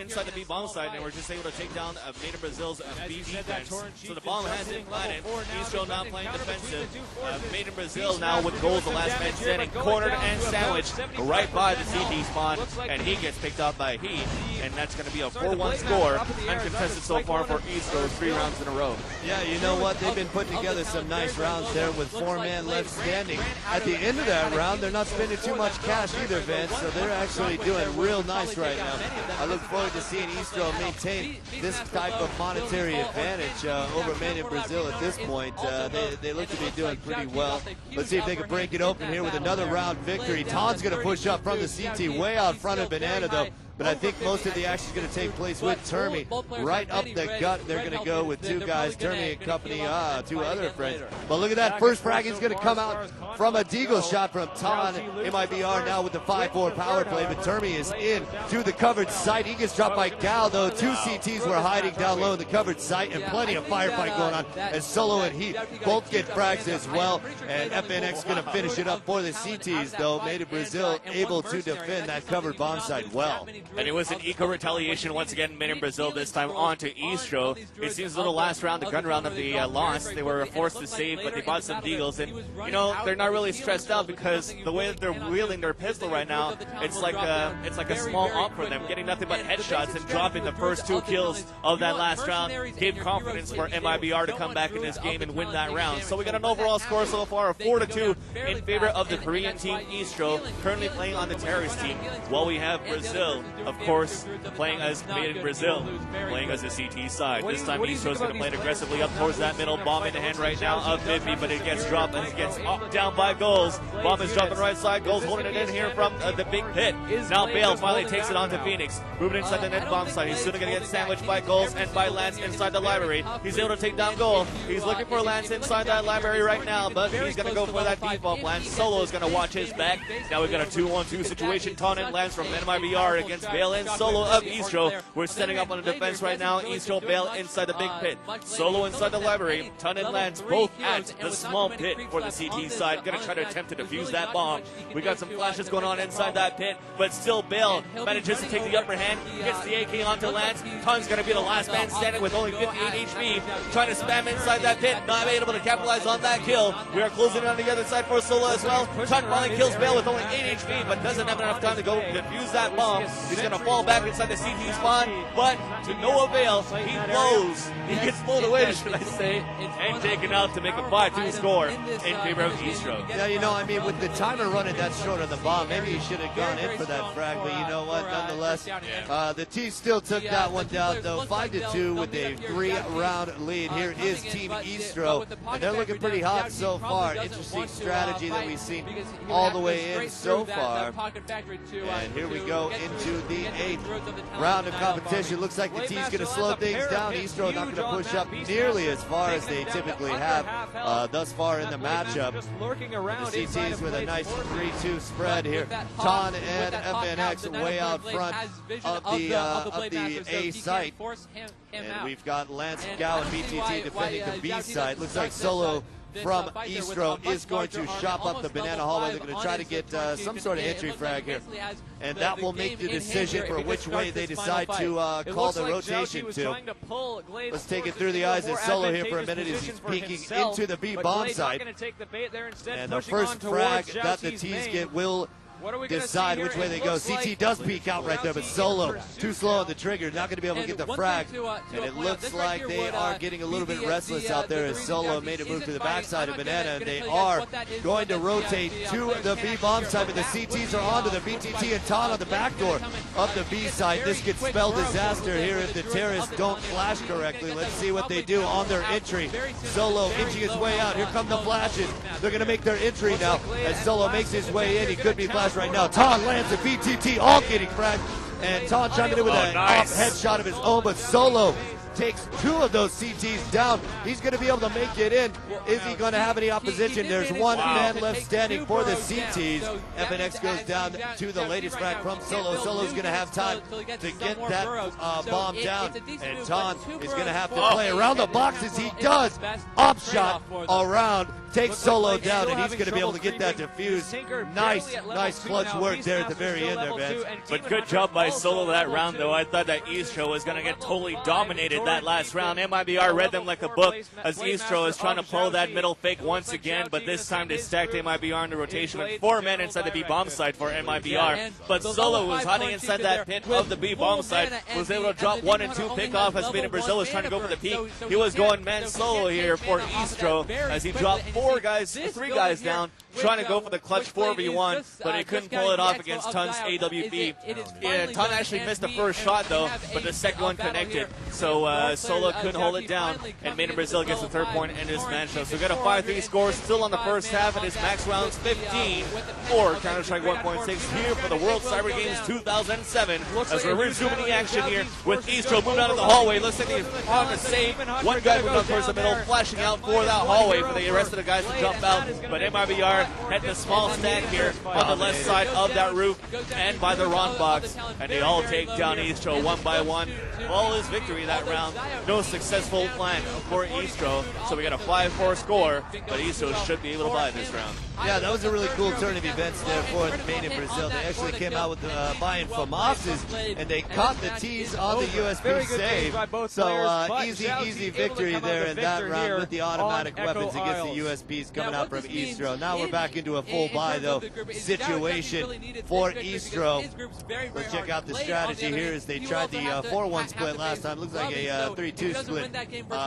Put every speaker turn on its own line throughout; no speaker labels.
inside the B bomb side, and we're just able to take down Made in Brazil's B defense. So the bomb has been planted. Istro now playing defensive. Made in Brazil now with goals, the last man standing, cornered and sandwiched right by the CT spawn, and he gets picked up by Heat, and that's going to be a 4-1 score, uncontested so far for Istro, 3 rounds in a row.
Yeah, you know what? They've been putting together some nice rounds there with 4-man left standing. At the end of that round, they're not spending too much cash either, Vince, so they're actually doing real nice right now. I look forward to seeing Istro maintain this type of monetary advantage over Made in Brazil at this point. They look to be doing pretty well. Let's see if they can break it open here with another round victory. Ton's going to push up from the CT way out front of Banana, though. But I think most of the action is going to take place with Termy. Right up the gut, they're going to go with 2 guys, Termy and company, 2 other friends. But look at that, first frag is going to come out from a Deagle shot from Ton. MIBR now with the 5-4 power play, but Termy is in to the covered site. He gets dropped by Gal, though. 2 CTs were hiding down low in the covered site, and plenty of firefight going on as Solo and Heat both get frags as well. And FNX is going to finish it up for the CTs, though. Made in Brazil able to defend that covered bomb site well.
And it was an eco retaliation once again, Made in Brazil, this time on to Istro. It seems the last round, the gun round of the loss, they were forced to save, but they bought some deagles. And, you know, they're not really stressed out because the way that they're wielding their pistol right now, it's like a small op for them, getting nothing but headshots and dropping the first 2 kills of that last round. Gave confidence for MIBR to come back in this game and win that round. So we got an overall score so far of 4-2 in favor of the Korean team Istro, currently playing on the terrorist team, while we have Brazil, of course, playing as Made in Brazil, playing as the CT side. This time Istro's going to play it aggressively up towards that middle. Bomb in the hand right now of Miffy, but it gets dropped and it gets knocked down by Goals. Bomb is dropping right side. Goals holding it in here from the big pit. Now Bale finally takes it on to Phoenix. Moving inside the net bomb side. He's soon going to get sandwiched by Goals and by Lance inside the library. He's able to take down Goal. He's looking for Lance inside that library right now, but he's going to go for that default plan. Solo is going to watch his back. Now we've got a 2-on-2 situation. Ton and Lance from MIBR against Bale and Solo of Istro. We're setting up on the defense right now. Istro, Bale inside the big pit. Solo inside the library. Ton and Lance both at the small pit for the CT side. Gonna try to attempt to defuse that bomb. We got some flashes going on inside that pit, but still Bale manages to take the upper hand. Gets the AK onto Lance. Ton's gonna be the last man standing with only 58 HP. Trying to spam inside that pit. Not able to capitalize on that kill. We are closing on the other side for Solo as well. Ton finally kills Bale with only 8 HP, but doesn't have enough time to go defuse that bomb. He's gonna fall back inside the CT spawn, but to no avail. He blows. He gets blown away, should I say, and taken out to make a 5-2 score in favor of Istro.
Yeah, you know, I mean, with the timer running that short on the bomb, maybe he should have gone in for that frag, but you know what, nonetheless, the team still took that one down, though, 5-2 with a 3-round lead. Here is Team Istro, and they're looking pretty hot so far. Interesting strategy that we've seen all the way in so far. And here we go into the 8th round of competition. Looks like the team's going to slow things down. Istro not going to push up nearly as far as they typically have thus far in the matchup. The CTs with a nice 3-2 spread here. Ton and FNX way out front of the A site. And we've got Lance, Gao, and BTT defending the B side. Looks like Solo from Istro is going to shop up the banana hallway. They're going to try to get some sort of entry frag here. And that will make the decision for which way they decide to call the rotation to. Let's take it through the eyes of Solo here for a minute as he's peeking into the B bomb site. And the first frag that the T's get will decide which way they go. CT does peek out right there, but Solo too slow on the trigger, not going to be able to get the frag. And it looks like they are getting a little bit restless out there as Solo made a move to the backside of Banana, and they are going to rotate to the B bomb side, but the CTs are onto the BTT and Ton on the back door of the B side. This could spell disaster here if the terrorists don't flash correctly. Let's see what they do on their entry. Solo inching his way out. Here come the flashes. They're going to make their entry now as Solo makes his way in. He could be flashed right now. Ton lands a BTT, all getting fragged, and Ton chiming in with an off headshot of his own, but Solo takes 2 of those CTs down. He's going to be able to make it in. Is he going to have any opposition? There's one man left standing for the CTs. FNX goes down to the latest frag from Solo. Solo's going to have time to get that bomb down, and Ton is going to have to play around the boxes. He does. Op shot around, takes Solo down, and he's going to be able to get that defused. Nice clutch work there at the very end there, Vince.
But good job by Solo that round, though. I thought that Eastro was going to get totally dominated that last round. MIBR read them like a book as Eastro is trying to pull that middle fake once again, but this time they stacked MIBR into rotation with 4 men inside the B bomb site for MIBR. But Solo was hiding inside that pit of the B bomb site, was able to drop 1 and 2 pick off as Made in Brazil was trying to go for the peak. He was going man solo here for Eastro as he dropped 3 guys down, trying to go for the clutch 4v1, but he couldn't pull it off against Tun's AWP. Yeah, Tun actually missed the first shot though, but the second one connected. So Solo couldn't hold it down, and Made in Brazil gets the 3rd point in this matchup. So we got a 5-3 score still on the first half. It is max rounds 15 for Counter-Strike 1.6 here for the World Cyber Games 2007. As we're resuming the action here with Eastro moving out of the hallway. Looks like he's on the save. One guy moving up towards the middle, flashing out for that hallway for the rest of the guys to jump out. But MIBR heading a small stack here on the left side of that roof and by the Ron box. And they all take down Eastro one by one. All is victory that round. No successful flank for Eastro. So we got a 5-4 score, but Eastro should be able to buy this round.
Yeah, that was a really cool turn of events there for the Made in Brazil. They actually came out with buying FAMAS's, and they caught the T's on the USB save. So easy victory there in that round with the automatic weapons against the USPs coming out from Eastro. Now we're back into a full buy though situation for Eastro. Let's check out the strategy here as they tried the 4-1 split last time. Looks like a 3-2 split.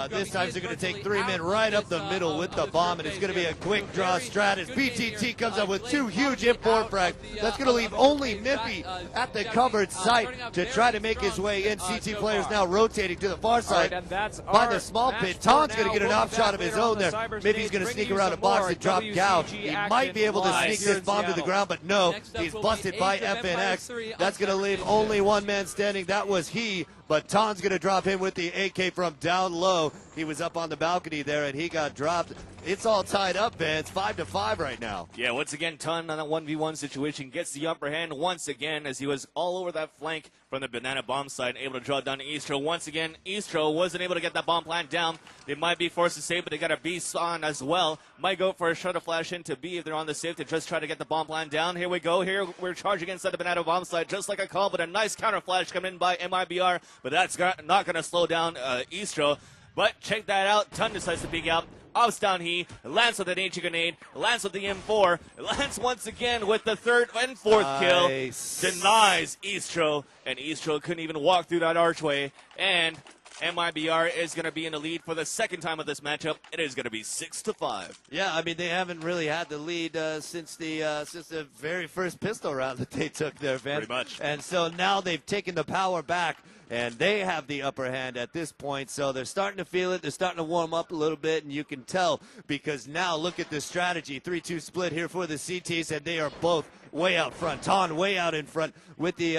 This time they're going to take 3 men right up the middle with the bomb, and it's going to be a quick draw strategy. BTT comes up with 2 huge import frags. That's going to leave only Miffy at the covered site to try to make his way in. CT players now rotating to the far side by the small pit. Ton's going to get an op shot of his own there. Miffy's going to sneak around a box and drop Gao. He might be able to sneak this bomb to the ground, but no, he's busted by FNX. That's going to leave only 1 man standing. That was he. But Ton's going to drop him with the AK from down low. He was up on the balcony there, and he got dropped. It's all tied up, man. It's 5-5 right now.
Yeah, once again, Ton on that 1v1 situation gets the upper hand once again as he was all over that flank from the banana bomb side, able to draw down to Eastro. Once again, Eastro wasn't able to get that bomb plant down. They might be forced to save, but they got a B on as well. Might go for a shutter flash into B if they're on the safe to just try to get the bomb plant down. Here we go. Here we're charging inside the banana bomb side, just like a call, but a nice counter flash coming in by MIBR, but that's not going to slow down Eastro. But check that out. Ton decides to peek out. Ops down he. Lance with an HE grenade. Lance with the M4. Lance once again with the 3rd and 4th kill. Denies Eastro. And Eastro couldn't even walk through that archway. And MIBR is going to be in the lead for the 2nd time of this matchup. It is going to be 6-5.
Yeah, I mean, they haven't really had the lead since the very first pistol round that they took there, Van.
Pretty much.
And so now they've taken the power back, and they have the upper hand at this point. So they're starting to feel it. They're starting to warm up a little bit, and you can tell because now look at the strategy. 3-2 split here for the CTs, and they are both way out front. Ton way out in front with the,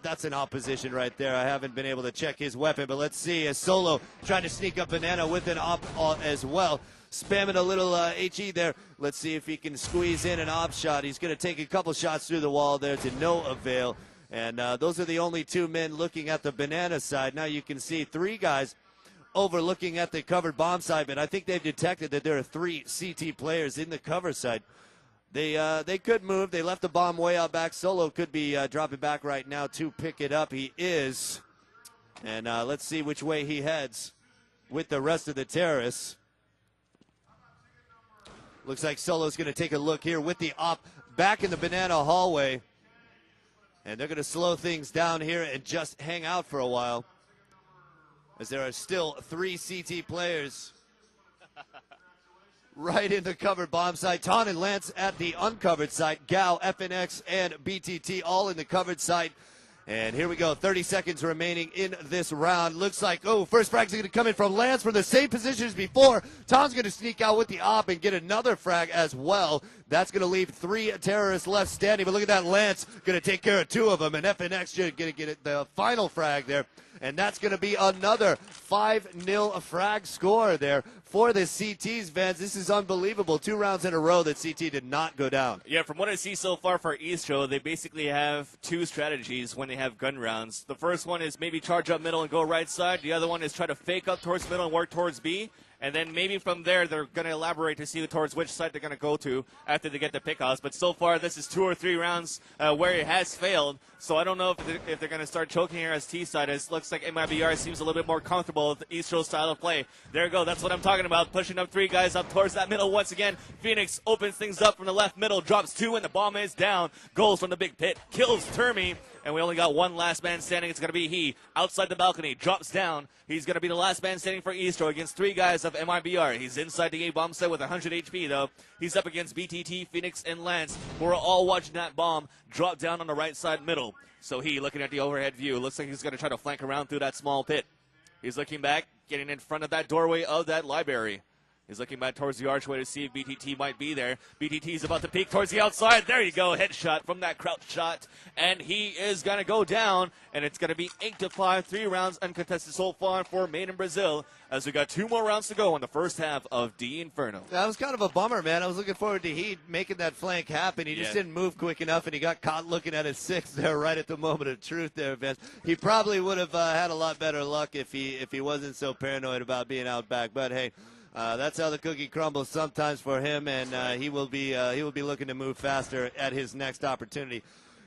that's an opposition right there. I haven't been able to check his weapon, but let's see as Solo trying to sneak up Banana with an op as well. Spamming a little HE there. Let's see if he can squeeze in an op shot. He's going to take a couple shots through the wall there to no avail. And those are the only 2 men looking at the banana side. Now you can see 3 guys overlooking at the covered bomb side, but I think they've detected that there are 3 CT players in the cover side. They could move. They left the bomb way out back. Solo could be dropping back right now to pick it up. He is. And let's see which way he heads with the rest of the terrorists. Looks like Solo's going to take a look here with the op back in the banana hallway. And they're going to slow things down here and just hang out for a while, as there are still 3 CT players right in the covered bomb site. Ton and Lance at the uncovered site. Gao, FNX, and BTT all in the covered site. And here we go, 30 seconds remaining in this round. Looks like, first frag's going to come in from Lance from the same position as before. Tom's going to sneak out with the op and get another frag as well. That's going to leave 3 terrorists left standing. But look at that, Lance going to take care of 2 of them. And FNX going to get the final frag there and that's going to be another 5-0 frag score there for the CTs, Vance. This is unbelievable. 2 rounds in a row that CT did not go down.
Yeah, from what I see so far for Eastro, they basically have 2 strategies when they have gun rounds. The first one is maybe charge up middle and go right side. The other one is try to fake up towards middle and work towards B. And then maybe from there, they're going to elaborate to see towards which side they're going to go to after they get the pickoffs. But so far, this is 2 or 3 rounds where it has failed. So I don't know if they're going to start choking here as T-side. It looks like MIBR seems a little bit more comfortable with Eastro's style of play. There you go. That's what I'm talking about. Pushing up 3 guys up towards that middle once again. Phoenix opens things up from the left middle, drops 2, and the bomb is down. Goals from the big pit. Kills Termi. And we only got 1 last man standing. It's going to be he. Outside the balcony. Drops down. He's going to be the last man standing for Eastro against 3 guys of MIBR. He's inside the A-bomb set with 100 HP, though. He's up against BTT, Phoenix, and Lance, who are all watching that bomb drop down on the right side middle. So he, looking at the overhead view, looks like he's going to try to flank around through that small pit. He's looking back, getting in front of that doorway of that library. He's looking back towards the archway to see if BTT might be there. BTT's about to peek towards the outside. There you go, headshot from that crouch shot. And he is going to go down, and it's going to be 8-5, 3 rounds uncontested so far for Made in Brazil, as we got 2 more rounds to go in the first half of D Inferno.
That was kind of a bummer, man. I was looking forward to Heat making that flank happen. He just didn't move quick enough, and he got caught looking at his 6 there right at the moment of truth there, Vince. He probably would have had a lot better luck if he wasn't so paranoid about being out back. But, hey, that's how the cookie crumbles sometimes for him, and he will be looking to move faster at his next opportunity.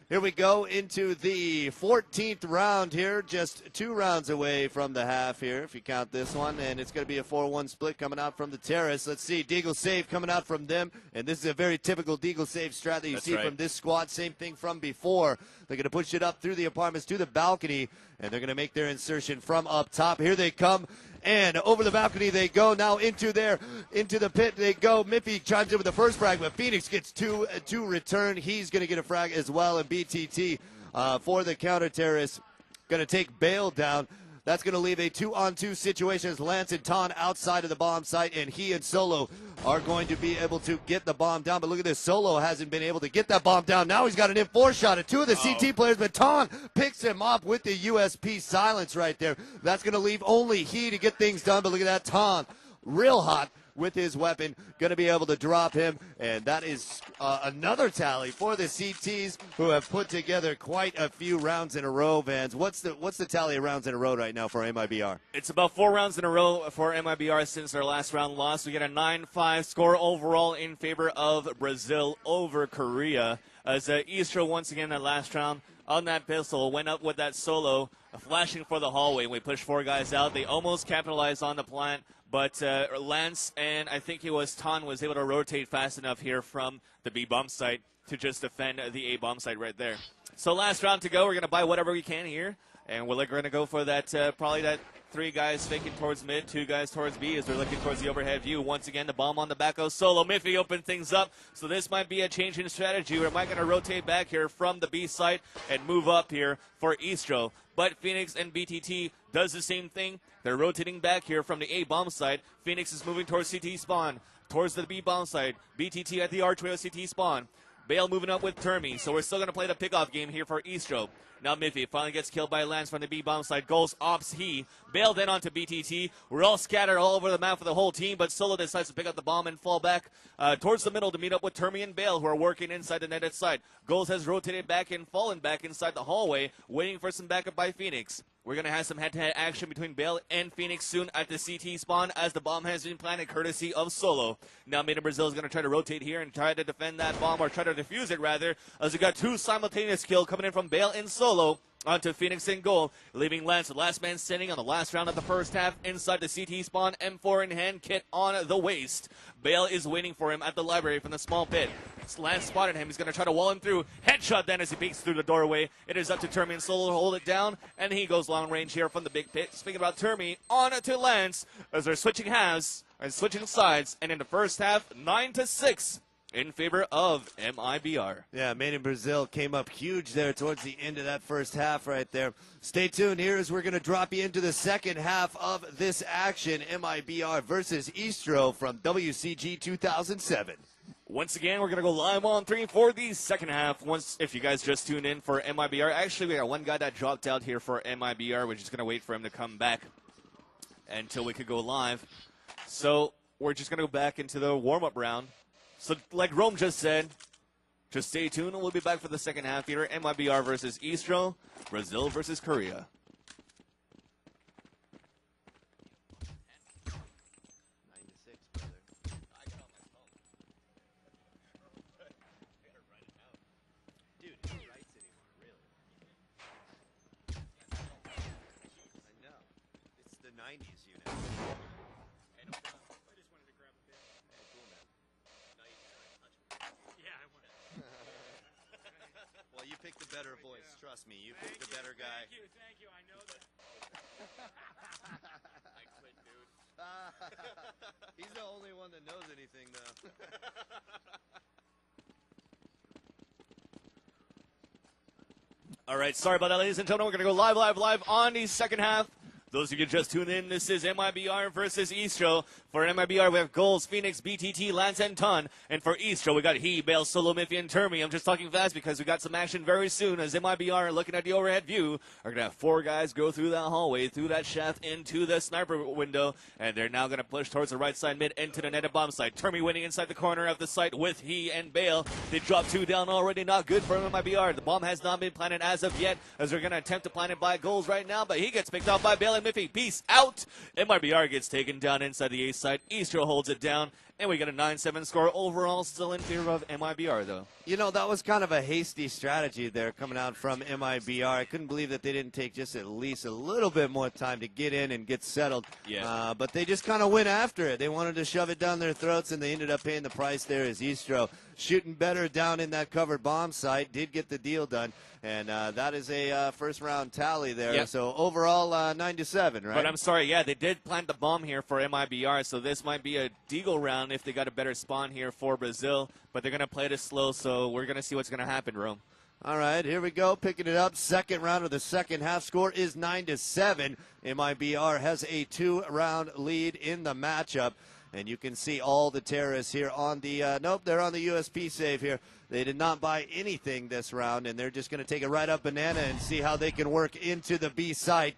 Here we go into the 14th round here, just 2 rounds away from the half here, if you count this one, and it's going to be a 4-1 split coming out from the terrace. Let's see, Deagle save coming out from them, and this is a very typical Deagle save strat that you see from this squad. Same thing from before. They're going to push it up through the apartments to the balcony, and they're going to make their insertion from up top. Here they come. And over the balcony they go. Now into the pit they go. Miffy chimes in with the first frag, but Phoenix gets two return. He's going to get a frag as well. And BTT for the counter terrorist going to take Bale down. That's going to leave a 2-on-2 situation as Lance and Ton outside of the bomb site, and he and Solo are going to be able to get the bomb down. But look at this. Solo hasn't been able to get that bomb down. Now he's got an M4 shot at 2 of the CT players, but Ton picks him up with the USP silence right there. That's going to leave only he to get things done. But look at that. Ton, real hot with his weapon, going to be able to drop him, and that is another tally for the CTs, who have put together quite a few rounds in a row. Vans, what's the tally of rounds in a row right now for MIBR?
It's about 4 rounds in a row for MIBR since their last round loss. We get a 9-5 score overall in favor of Brazil over Korea, as Eastro once again that last round on that pistol went up with that Solo, flashing for the hallway. We pushed 4 guys out. They almost capitalized on the plant, but Lance and I think it was Ton was able to rotate fast enough here from the B bomb site to just defend the A bomb site right there. So last round to go. We're going to buy whatever we can here, and we're going to go for that probably that 3 guys faking towards mid, 2 guys towards B as they're looking towards the overhead view. Once again, the bomb on the back of Solo. Miffy opened things up, so this might be a change in strategy. We're going to rotate back here from the B site and move up here for Eastro. But Phoenix and BTT does the same thing. They're rotating back here from the A bomb site. Phoenix is moving towards CT spawn, towards the B bomb site. BTT at the archway of CT spawn. Bale moving up with Termi, so we're still going to play the pickoff game here for Eastro. Now Miffy finally gets killed by Lance from the B bomb side. Goes ops he. Bale then onto BTT. We're all scattered all over the map for the whole team, but Solo decides to pick up the bomb and fall back towards the middle to meet up with Termi and Bale, who are working inside the netted side. Goals has rotated back and fallen back inside the hallway, waiting for some backup by Phoenix. We're going to have some head-to-head action between Bale and Phoenix soon at the CT spawn as the bomb has been planted courtesy of Solo. Now Made in Brazil is going to try to rotate here and try to defend that bomb, or try to defuse it rather, as we got 2 simultaneous kills coming in from Bale and Solo onto Phoenix in goal, leaving Lance the last man standing on the last round of the first half inside the CT spawn, M4 in hand, kit on the waist. Bale is waiting for him at the library from the small pit. Lance spotted him. He's going to try to wall him through. Headshot then as he peeks through the doorway. It is up to Termi and Solo to hold it down, and he goes long range here from the big pit. Speaking about Termi, on to Lance as they're switching halves and switching sides, and in the first half, 9-6. In favor of MIBR. Yeah, Made in Brazil came up huge there towards the end of that first half right there. Stay tuned here as we're going to drop you into the second half of this action. MIBR versus Eastro from WCG 2007. Once again, we're going to go live on 3 for the second half. If you guys just tuned in for MIBR, actually we got one guy that dropped out here for MIBR. We're just going to wait for him to come back until we could go live. So we're just going to go back into the warm-up round. So like Rome just said, just stay tuned and we'll be back for the second half here. MIBR versus Istro, Brazil versus Korea.
Well, you picked the better voice. Trust me, you picked the better guy.
Thank you. I know that.
I quit, dude.
He's the only one that knows anything, though.
All right, sorry about that, ladies and gentlemen. We're going to go live on the second half. Those of you just tuned in, this is MIBR versus Istro. For MIBR, we have Goals, Phoenix, BTT, Lance, and Ton. And for Istro, we got He, Bale, Solo, Miffy, and Termi. I'm just talking fast because we got some action very soon as MIBR, looking at the overhead view, are going to have 4 guys go through that hallway, through that shaft, into the sniper window. And they're now going to push towards the right side mid, into the netted bomb site. Termi winning inside the corner of the site with He and Bale. They dropped 2 down already, not good for MIBR. The bomb has not been planted as of yet, as they're going to attempt to plant it by Goals right now, but he gets picked off by Bale and Miffy. Peace out. MIBR gets taken down inside the A side. Istro holds it down, and we got a 9-7 score overall, still in favor of MIBR, though.
You know, that was kind of a hasty strategy there coming out from MIBR. I couldn't believe that they didn't take just at least a little bit more time to get in and get settled.
Yeah.
But they just kind of went after it. They wanted to shove it down their throats, and they ended up paying the price there as Istro shooting better down in that covered bomb site, did get the deal done. And that is a first-round tally there.
Yep.
So overall, 9-7, right?
But I'm sorry, yeah, they did plant the bomb here for MIBR, so this might be a deagle round if they got a better spawn here for Brazil. But they're going to play this slow, so we're going to see what's going to happen, Rome.
All right, here we go, picking it up. Second round of the second half. Score is 9-7. MIBR has a 2-round lead in the matchup. And you can see all the terrorists here on the, nope, they're on the USP save here. They did not buy anything this round, and they're just going to take it right up banana and see how they can work into the B site.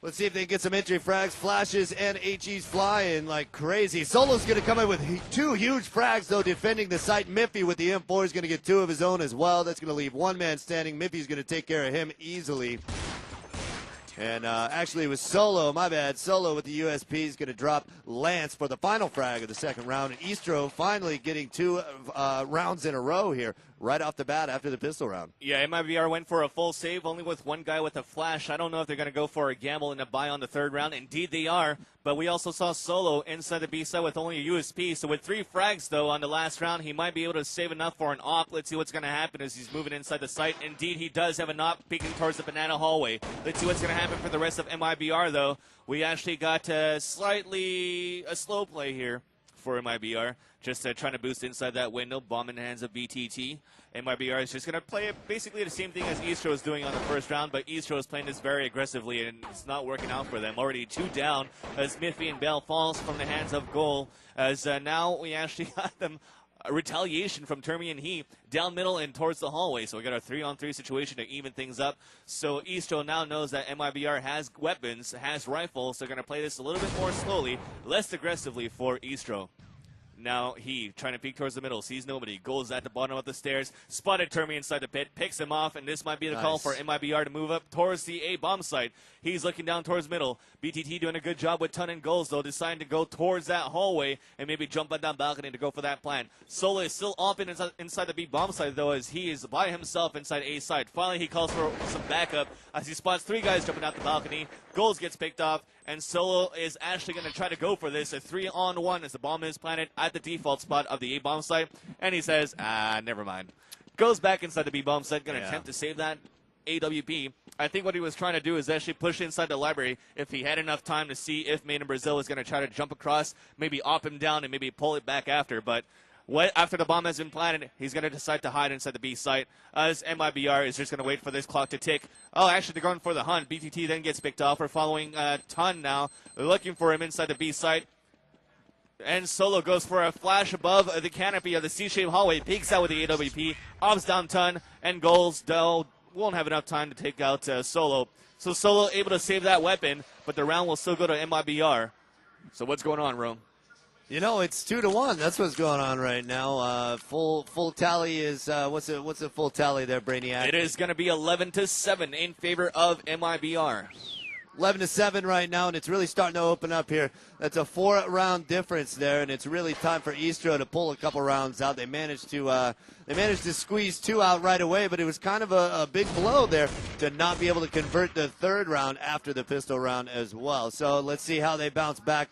Let's see if they can get some entry frags, flashes, and HEs flying like crazy. Solo's going to come in with 2 huge frags, though, defending the site. Miffy with the M4 is going to get 2 of his own as well. That's going to leave 1 man standing. Miffy's going to take care of him easily. And actually, it was Solo, my bad. Solo with the USP is going to drop Lance for the final frag of the second round. And Istro finally getting 2 rounds in a row here, right off the bat after the pistol round.
Yeah, MIBR went for a full save, only with 1 guy with a flash. I don't know if they're going to go for a gamble and a buy on the third round. Indeed, they are. But we also saw Solo inside the B side with only a USP. So with 3 frags, though, on the last round, he might be able to save enough for an op. Let's see what's going to happen as he's moving inside the site. Indeed, he does have an op peeking towards the banana hallway. Let's see what's going to happen for the rest of MIBR, though. We actually got slightly a slow play here for MIBR. Just trying to boost inside that window. Bomb in the hands of BTT. MIBR is just going to play basically the same thing as Istro is doing on the first round, but Istro is playing this very aggressively, and it's not working out for them. Already 2 down as Miffy and Bell falls from the hands of Goal, as now we actually got them a retaliation from Termi and He down middle and towards the hallway. So we got a 3-on-3 situation to even things up. So Istro now knows that MIBR has weapons, has rifles. They're going to play this a little bit more slowly, less aggressively for Istro. Now He trying to peek towards the middle, sees nobody, goes at the bottom of the stairs, spotted Termi inside the pit, picks him off, and this might be the call for MIBR to move up towards the A bomb site. He's looking down towards middle. BTT doing a good job with Ton and Goals, though, deciding to go towards that hallway and maybe jump on that balcony to go for that plan. Solo is still off inside the B bomb site, though, as he is by himself inside A site. Finally, he calls for some backup as he spots 3 guys jumping out the balcony. Goals gets picked off, and Solo is actually going to try to go for this, a 3-on-1 as the bomb is planted at the default spot of the A bomb site, and he says, never mind. Goes back inside the B bomb site, going to attempt to save that AWP. I think what he was trying to do is actually push inside the library if he had enough time to see if Made in Brazil was going to try to jump across, maybe op him down and maybe pull it back after, but after the bomb has been planted, he's going to decide to hide inside the B site, as MIBR is just going to wait for this clock to tick. Oh, actually, they're going for the hunt. BTT then gets picked off. We're following Ton now. They're looking for him inside the B site. And Solo goes for a flash above the canopy of the C-shaped hallway, peeks out with the AWP, opts down ton, and goals. Dell won't have enough time to take out Solo. So Solo able to save that weapon, but the round will still go to MIBR. So what's going on, Rome?
You know, it's 2-1. That's what's going on right now. Full tally is what's the full tally there, Brainiac?
It is going to be 11-7 in favor of MIBR.
11-7 right now, and it's really starting to open up here. That's a 4-round difference there, and it's really time for Eastro to pull a couple rounds out. They managed to squeeze 2 out right away, but it was kind of a big blow there to not be able to convert the 3rd round after the pistol round as well. So let's see how they bounce back.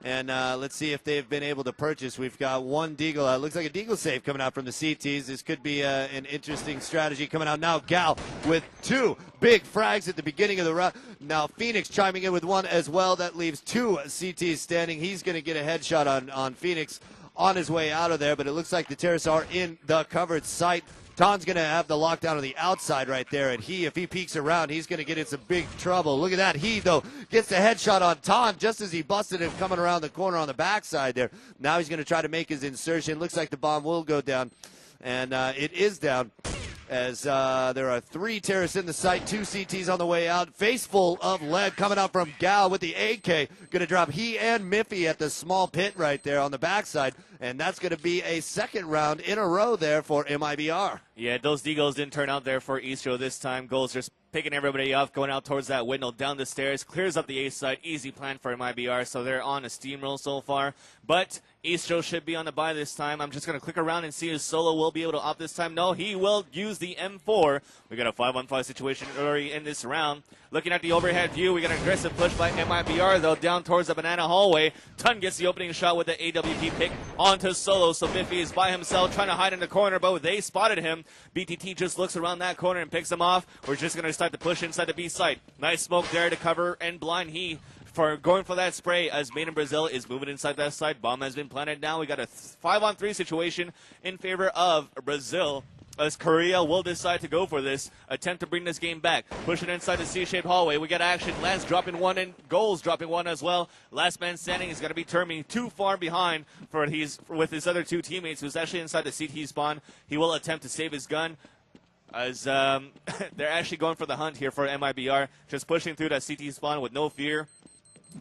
And let's see if they've been able to purchase. We've got one Deagle. Looks like a Deagle save coming out from the CTs. This could be an interesting strategy coming out now. Gal with 2 big frags at the beginning of the round. Now Phoenix chiming in with 1 as well. That leaves 2 CTs standing. He's going to get a headshot on Phoenix on his way out of there. But it looks like the terrorists are in the covered site. Ton's going to have the lockdown on the outside right there, and if he peeks around, he's going to get in some big trouble. Look at that. He, though, gets the headshot on Ton just as he busted him coming around the corner on the backside there. Now he's going to try to make his insertion. Looks like the bomb will go down, and it is down as there are 3 terrorists in the site, 2 CTs on the way out. Face full of lead coming out from Gal with the AK. Going to drop he and Miffy at the small pit right there on the backside. And that's going to be a 2nd round in a row there for MIBR.
Yeah, those Deagles didn't turn out there for Eastro this time. Goals just picking everybody off, going out towards that window, down the stairs, clears up the A side. Easy plan for MIBR, so they're on a steamroll so far. But Eastro should be on the bye this time. I'm just going to click around and see if Solo will be able to opt this time. No, he will use the M4. We got a 5-on-5 situation early in this round. Looking at the overhead view, we got an aggressive push by MIBR, though, down towards the banana hallway. Ton gets the opening shot with the AWP pick onto Solo, so Biffy is by himself trying to hide in the corner, but they spotted him. BTT just looks around that corner and picks him off. We're just going to start the push inside the B site. Nice smoke there to cover and blind he for going for that spray as Made in Brazil is moving inside that side. Bomb has been planted now. We got a 5-on-3 situation in favor of Brazil, as Korea will decide to go for this, attempt to bring this game back. Push it inside the C-shaped hallway. We got action. Lance dropping 1 and Goals dropping 1 as well. Last man standing is going to be Termi, too far behind with his other 2 teammates who's actually inside the CT spawn. He will attempt to save his gun as they're actually going for the hunt here for MIBR, just pushing through that CT spawn with no fear.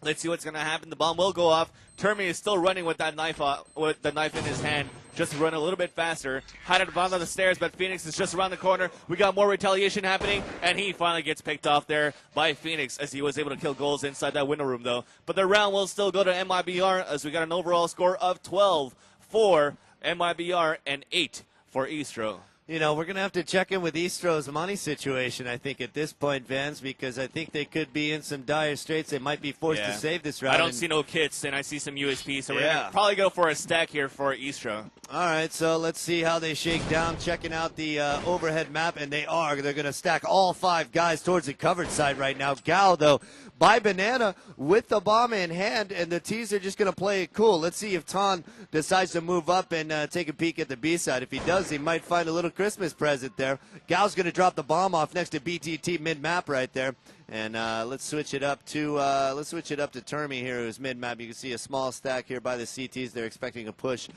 Let's see what's going to happen. The bomb will go off. Termi is still running with that knife with the knife in his hand, just to run a little bit faster. Hide at the bottom of the stairs, but Phoenix is just around the corner. We got more retaliation happening, and he finally gets picked off there by Phoenix as he was able to kill Goals inside that window room, though. But the round will still go to MIBR as we got an overall score of 12 for MIBR and 8 for Eastro.
You know, we're going to have to check in with Eastro's money situation, I think, at this point, Vance, because I think they could be in some dire straits. They might be forced to save this round.
I don't see no kits, and I see some USP, so we're going to probably go for a stack here for Eastro.
All right, so let's see how they shake down, checking out the overhead map, and they are. They're going to stack all 5 guys towards the covered side right now. Gal, though, by Banana with the bomb in hand, and the T's are just going to play it cool. Let's see if Ton decides to move up and take a peek at the B side. If he does, he might find a little Christmas present there. Gal's going to drop the bomb off next to BTT mid-map right there. And let's switch it up to Termi here, who's mid-map. You can see a small stack here by the CTs. They're expecting a push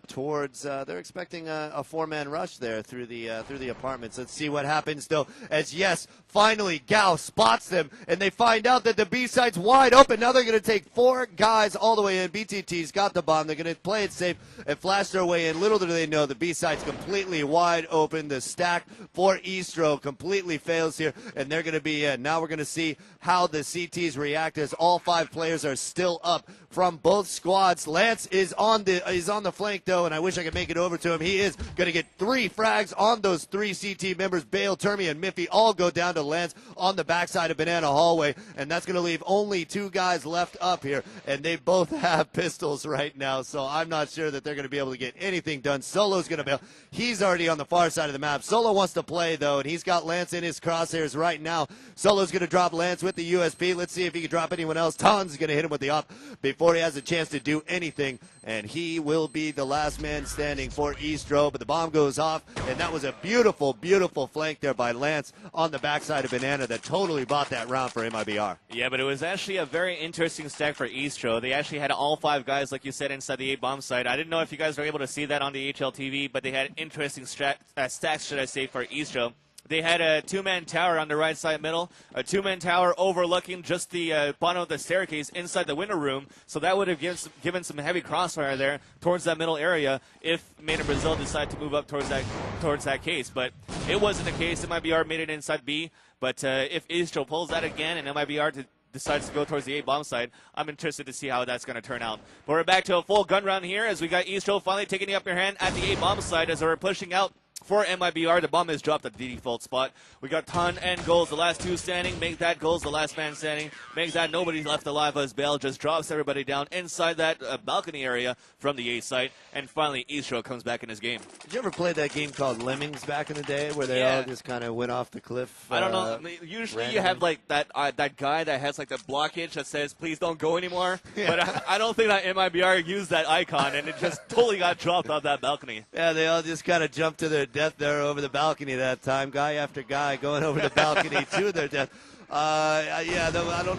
towards. They're expecting a 4-man rush there through the apartments. Let's see what happens though. As finally Gal spots them, and they find out that the B side's wide open. Now they're going to take 4 guys all the way in. BTT's got the bomb. They're going to play it safe and flash their way in. Little do they know the B side's completely wide open. The stack for Eastro completely fails here, and they're going to be now. We're going to see how the CTs react as all 5 players are still up from both squads. Lance is on the flank though, and I wish I could make it over to him. He is going to get 3 frags on those 3 CT members. Bale, Termi, and Miffy all go down to Lance on the backside of Banana Hallway, and that's going to leave only 2 guys left up here, and they both have pistols right now, so I'm not sure that they're going to be able to get anything done. Solo's going to bail. He's already on the far side of the map. Solo wants to play though, and he's got Lance in his crosshairs right now. Solo's Solo's going to drop Lance with the USP. Let's see if he can drop anyone else. Ton's going to hit him with the up before he has a chance to do anything. And he will be the last man standing for Eastro. But the bomb goes off, and that was a beautiful, beautiful flank there by Lance on the backside of Banana that totally bought that round for MIBR.
Yeah, but it was actually a very interesting stack for Eastro. They actually had all 5 guys, like you said, inside the A-bomb site. I didn't know if you guys were able to see that on the HLTV, but they had interesting stacks, should I say, for Eastro. They had a 2-man tower on the right side middle, a 2-man tower overlooking just the bottom of the staircase inside the winter room. So that would have given some heavy crossfire there towards that middle area if Made in Brazil decided to move up towards that case. But it wasn't the case. MIBR made it inside B. But if Eastro pulls that again and MIBR decides to go towards the A-bomb side, I'm interested to see how that's going to turn out. But we're back to a full gun round here as we got Eastro finally taking the upper hand at the A-bomb side as we're pushing out for MIBR. The bomb is dropped at the default spot. We got Ton and Goals, the last 2 standing. Make that Goals, the last man standing. Makes that nobody left alive as Bale just drops everybody down inside that balcony area from the A site. And finally, Eastro comes back in his game.
Did you ever play that game called Lemmings back in the day where they all just kind of went off the cliff?
I don't know. Usually randomly. You have like that guy that has like the blockage that says, please don't go anymore. Yeah. But I don't think that MIBR used that icon, and it just totally got dropped off that balcony.
Yeah, they all just kind of jumped to their death there over the balcony that time. Guy after guy going over the balcony to their death. Yeah, I don't,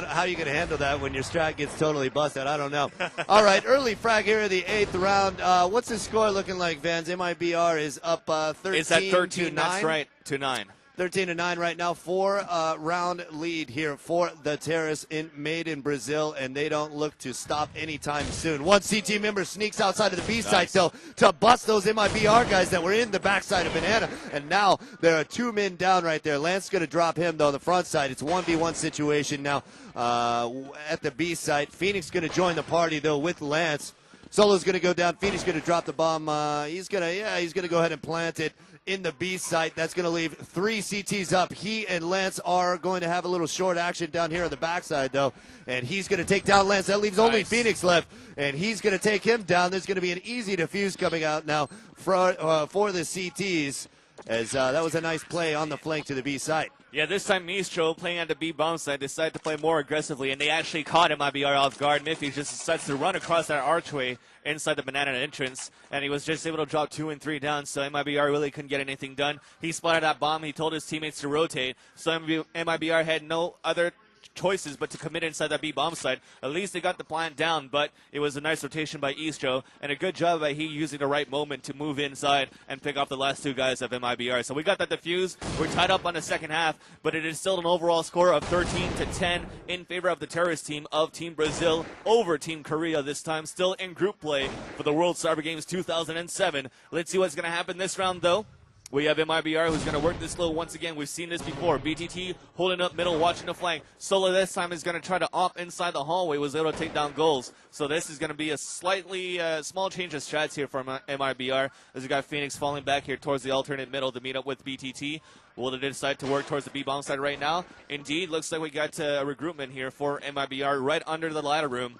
how are you going to handle that when your strat gets totally busted? I don't know. All right, early frag here in the 8th round. What's the score looking like, Vans? MIBR is up 13
It's at 13,
to 9.
That's right, to 9.
13-9 right now. 4-round lead here for the Terrace Made in Brazil, and they don't look to stop anytime soon. One CT member sneaks outside of the B site though to bust those MIBR guys that were in the backside of Banana, and now there are 2 men down right there. Lance going to drop him though on the front side. It's 1v1 situation now at the B site. Phoenix going to join the party though with Lance. Solo's going to go down. Phoenix going to drop the bomb. He's going to go ahead and plant it in the B site. That's going to leave 3 CTs up. He and Lance are going to have a little short action down here on the backside, though. And he's going to take down Lance. That leaves only Phoenix left. And he's going to take him down. There's going to be an easy defuse coming out now for the CTs, as that was a nice play on the flank to the B site.
Yeah, this time Mistro, playing at the B bomb side, decided to play more aggressively, and they actually caught MIBR off guard. Miffy just decides to run across that archway inside the Banana entrance, and he was just able to drop 2 and 3 down, so MIBR really couldn't get anything done. He spotted that bomb. He told his teammates to rotate, so MIBR had no other choices but to commit inside that B bomb site. At least they got the plan down, but it was a nice rotation by Eastro and a good job by he using the right moment to move inside and pick off the last 2 guys of MIBR. So we got that defuse. We're tied up on the second half, but it is still an overall score of 13-10 in favor of the terrorist team of Team Brazil over Team Korea, this time still in group play for the World Cyber Games 2007. Let's see what's going to happen this round though. We have MIBR who's going to work this low once again. We've seen this before. BTT holding up middle, watching the flank. Solo this time is going to try to op inside the hallway. Was able to take down Goals. So this is going to be a slightly small change of strats here from MIBR. As we got Phoenix falling back here towards the alternate middle to meet up with BTT. Will they decide to work towards the B-bomb side right now? Indeed, looks like we got a recruitment here for MIBR right under the ladder room.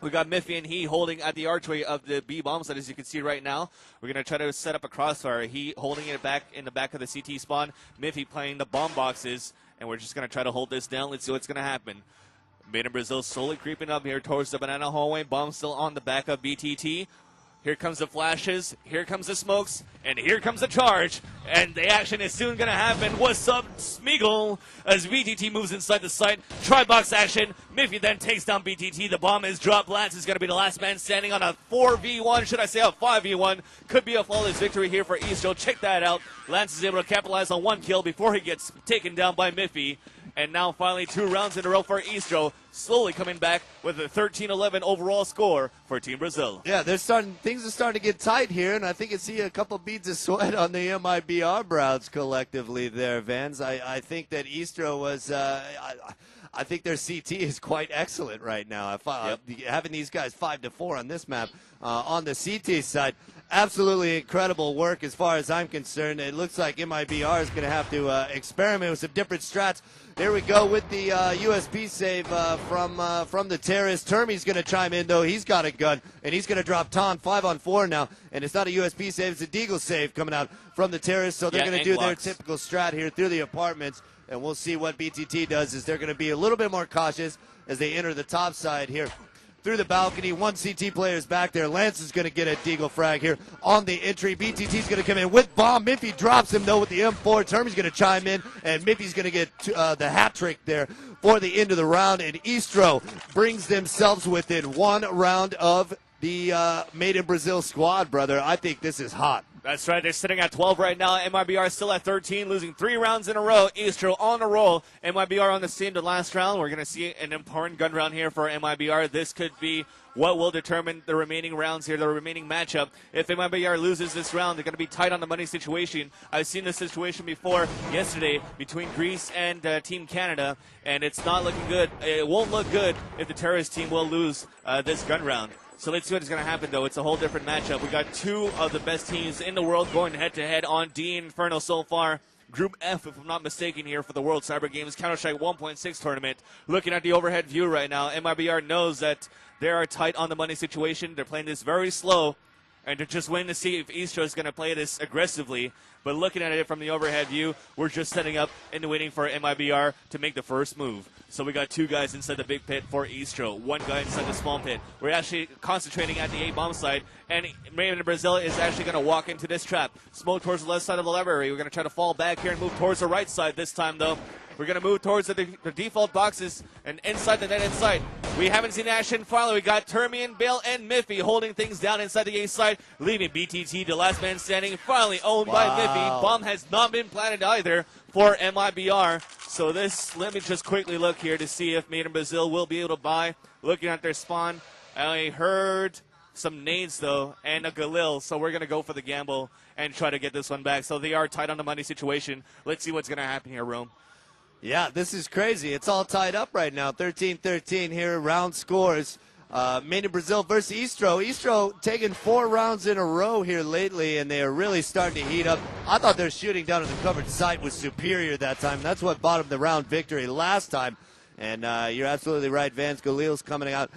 We got Miffy and he holding at the archway of the B bomb site, as you can see right now. We're going to try to set up a crossfire. He holding it back in the back of the CT spawn. Miffy playing the bomb boxes, and we're just going to try to hold this down. Let's see what's going to happen. Made in Brazil slowly creeping up here towards the Banana hallway. Bomb still on the back of BTT. Here comes the flashes, here comes the smokes, and here comes the charge. And the action is soon going to happen. What's up, Smeagol? As BTT moves inside the site. Tri-box action. Miffy then takes down BTT. The bomb is dropped. Lance is going to be the last man standing on a 4v1. Should I say a 5v1? Could be a flawless victory here for Eastro. Check that out. Lance is able to capitalize on 1 kill before he gets taken down by Miffy. And now finally 2 rounds in a row for Eastro, slowly coming back with a 13-11 overall score for Team Brazil.
Yeah, things are starting to get tight here, and I think you see a couple beads of sweat on the MIBR brows collectively there, Vans. I think that Eastro was I think their CT is quite excellent right now. Having these guys 5-4 on this map on the CT side, absolutely incredible work as far as I'm concerned. It looks like MIBR is going to have to experiment with some different strats. There we go with the USP save from the terrorist. Termy's going to chime in, though. He's got a gun, and he's going to drop Ton 5-on-4 now. And it's not a USP save, it's a Deagle save coming out from the terrorists. So they're going to do their typical strat here through the apartments. and we'll see what BTT does, as they're going to be a little bit more cautious as they enter the top side here. Through the balcony, one CT player is back there. Lance is going to get a deagle frag here on the entry. BTT is going to come in with bomb. Miffy drops him, though, with the M4. Termy's going to chime in, and Miffy's going to get the hat trick there for the end of the round. And Istro brings themselves within 1 round of the Made in Brazil squad, brother. I think this is hot.
That's right. They're sitting at 12 right now. MIBR still at 13, losing 3 rounds in a row. Istro on a roll. MIBR on the same to last round. We're going to see an important gun round here for MIBR. This could be what will determine the remaining rounds here, the remaining matchup. If MIBR loses this round, they're going to be tight on the money situation. I've seen this situation before yesterday between Greece and Team Canada, and it's not looking good. It won't look good if the terrorist team will lose this gun round. So let's see what's going to happen, though. It's a whole different matchup. We got 2 of the best teams in the world going head-to-head on D Inferno so far. Group F, if I'm not mistaken, here for the World Cyber Games Counter-Strike 1.6 tournament. Looking at the overhead view right now, MIBR knows that they are tight on the money situation. They're playing this very slow, and they're just waiting to see if Istro is going to play this aggressively. But looking at it from the overhead view, we're just setting up and waiting for MIBR to make the first move. So we got 2 guys inside the big pit for Istro, 1 guy inside the small pit. We're actually concentrating at the A-bomb side, and Made in Brazil is actually going to walk into this trap. Smoke towards the left side of the library. We're going to try to fall back here and move towards the right side this time, though. We're going to move towards the default boxes and inside the net inside. We haven't seen action. Finally, we got Termian, Bale, and Miffy holding things down inside the A side, leaving BTT, the last man standing, finally owned by Miffy. Bomb has not been planted either for MIBR. So let me just quickly look here to see if Made in Brazil will be able to buy. Looking at their spawn, I heard some nades, though, and a Galil. So we're going to go for the gamble and try to get this one back. So they are tight on the money situation. Let's see what's going to happen here, Rome.
Yeah, this is crazy. It's all tied up right now. 13-13 here, round scores. Made in Brazil versus Istro. Istro taking 4 rounds in a row here lately, and they are really starting to heat up. I thought their shooting down on the covered site was superior that time. That's what bought them the round victory last time. And you're absolutely right. Vance Galil's coming out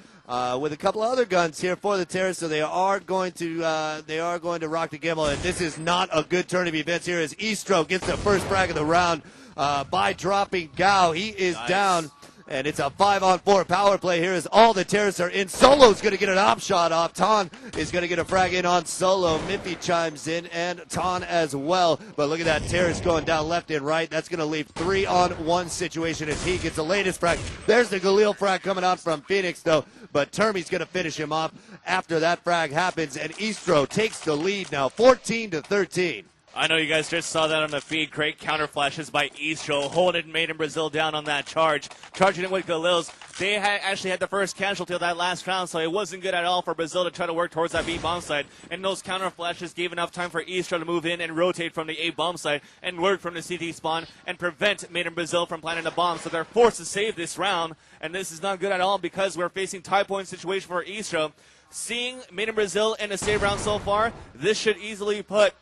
with a couple of other guns here for the terrorists, so they are going to rock the gamble. And this is not a good turn of events here as Istro gets the first frag of the round by dropping Gao. He is down. And it's a 5-on-4 power play here as all the terrorists are in. Solo's going to get an op shot off. Ton is going to get a frag in on Solo. Miffy chimes in and Ton as well. But look at that terrorist going down left and right. That's going to leave 3-on-1 situation as he gets the latest frag. There's the Galil frag coming out from Phoenix, though. But Termy's going to finish him off after that frag happens. And Istro takes the lead now, 14-13.
I know you guys just saw that on the feed. Great counter flashes by Istro, holding Made in Brazil down on that charge. Charging it with Galils. They actually had the first casualty of that last round, so it wasn't good at all for Brazil to try to work towards that B-bomb side. And those counter flashes gave enough time for Istro to move in and rotate from the A-bomb side and work from the CT spawn and prevent Made in Brazil from planting a bomb. So they're forced to save this round, and this is not good at all because we're facing tie point situation for Istro. Seeing Made in Brazil in a save round so far, this should easily put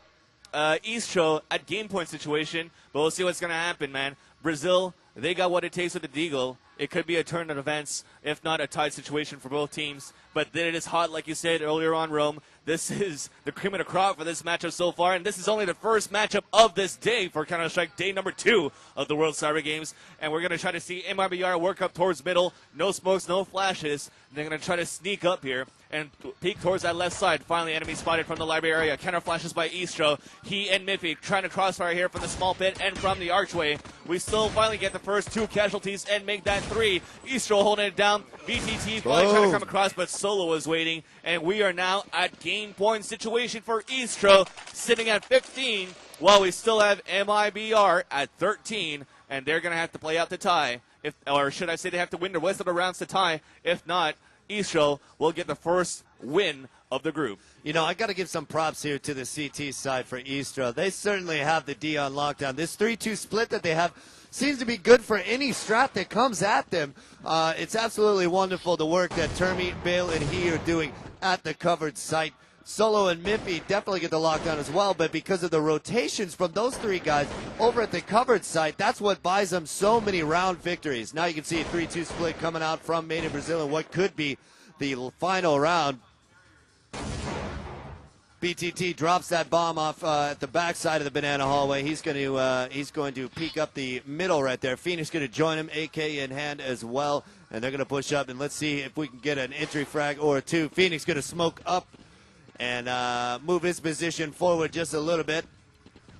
Istro at game point situation, but we'll see what's going to happen, man. Brazil, they got what it takes with the Deagle. It could be a turn of events, if not a tied situation for both teams. But it is hot, like you said earlier on, Rome. This is the cream of the crop for this matchup so far, and this is only the first matchup of this day for Counter-Strike day number 2 of the World Cyber Games. And we're going to try to see MIBR work up towards middle. No smokes, no flashes. They're going to try to sneak up here and peek towards that left side. Finally, enemy spotted from the library area. Counter flashes by Istro. He and Miffy trying to crossfire here from the small pit and from the archway. We still finally get the first 2 casualties and make that 3. Istro holding it down. BTT finally trying to come across, but Solo was waiting. And we are now at game point situation for Istro, sitting at 15, while we still have MIBR at 13. And they're going to have to play out the tie. Or should I say they have to win the rest of the rounds to tie. If not, Istro will get the first win of the group.
You know, I got to give some props here to the CT side for Istro. They certainly have the D on lockdown. This 3-2 split that they have seems to be good for any strat that comes at them. It's absolutely wonderful the work that Termy, Bale, and he are doing at the covered site. Solo and Miffy definitely get the lockdown as well, but because of the rotations from those 3 guys over at the covered site, that's what buys them so many round victories. Now you can see a 3-2 split coming out from Made in Brazil in what could be the final round. BTT drops that bomb off at the backside of the banana hallway. He's going to peek up the middle right there. Phoenix going to join him, AK in hand as well, and they're going to push up. And let's see if we can get an entry frag or two. Phoenix going to smoke up and move his position forward just a little bit.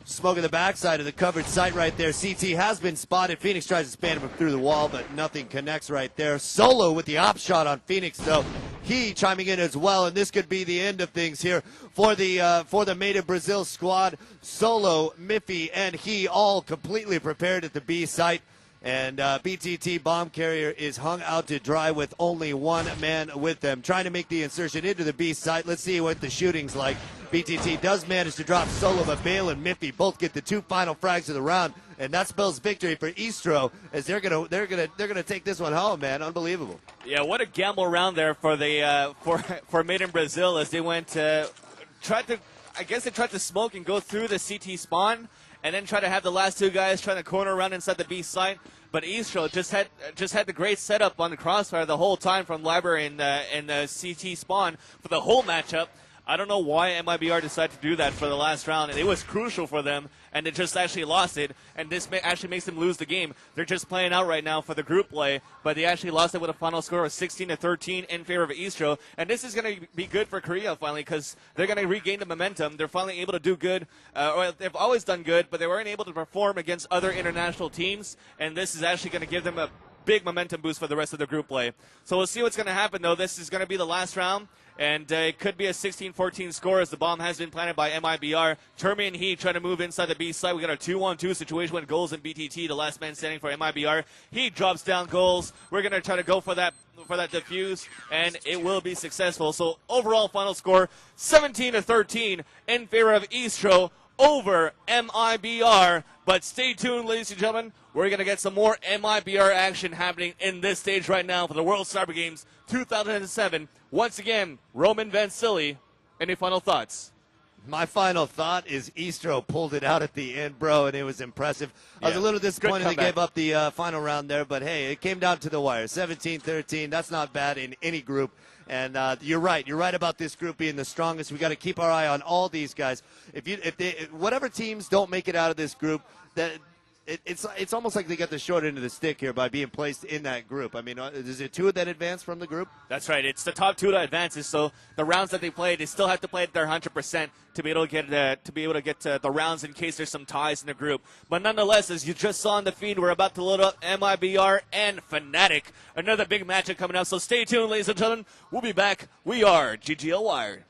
Smoking the backside of the covered site right there. CT has been spotted. Phoenix tries to spam him through the wall, but nothing connects right there. Solo with the op shot on Phoenix, though. He chiming in as well, and this could be the end of things here for the Made in Brazil squad. Solo, Miffy, and he all completely prepared at the B site. And BTT bomb carrier is hung out to dry with only one man with them. Trying to make the insertion into the B site. Let's see what the shooting's like. BTT does manage to drop Solo, but Bale and Miffy both get the 2 final frags of the round, and that spells victory for Istro as they're gonna take this one home, man. Unbelievable.
Yeah, what a gamble round there for the for Made in Brazil as they went tried to smoke and go through the CT spawn, and then try to have the last 2 guys trying to corner around inside the B site. But Istro just had the great setup on the crossfire the whole time from Library and the CT spawn for the whole matchup. I don't know why MIBR decided to do that for the last round, and it was crucial for them, and they just actually lost it, and this actually makes them lose the game. They're just playing out right now for the group play, but they actually lost it with a final score of 16-13 in favor of Istro, and this is going to be good for Korea finally because they're going to regain the momentum. They're finally able to do good, or they've always done good, but they weren't able to perform against other international teams, and this is actually going to give them a big momentum boost for the rest of the group play. So we'll see what's going to happen, though. This is going to be the last round, and it could be a 16-14 score as the bomb has been planted by MIBR. Termi and he trying to move inside the B side. We got a 2-on-2 situation with goals in BTT, the last man standing for MIBR. He drops down goals. We're going to try to go for that defuse, and it will be successful. So overall final score, 17-13 in favor of Istro over MIBR. But stay tuned, ladies and gentlemen. We're going to get some more MIBR action happening in this stage right now for the World Cyber Games 2007. Once again, Roman Vansili, any final thoughts?
My final thought is Istro pulled it out at the end, bro, and it was impressive. I was a little disappointed they gave up the final round there, but hey, it came down to the wire. 17-13, that's not bad in any group. And you're right about this group being the strongest. We got to keep our eye on all these guys. Whatever teams don't make it out of this group, it's almost like they got the short end of the stick here by being placed in that group. I mean, is it 2 that advance from the group?
That's right. It's the top 2 that advances. So the rounds that they play, they still have to play at their 100% to be able to get the rounds in case there's some ties in the group. But nonetheless, as you just saw on the feed, we're about to load up MIBR and Fnatic. Another big matchup coming up. So stay tuned, ladies and gentlemen. We'll be back. We are GGL Wired.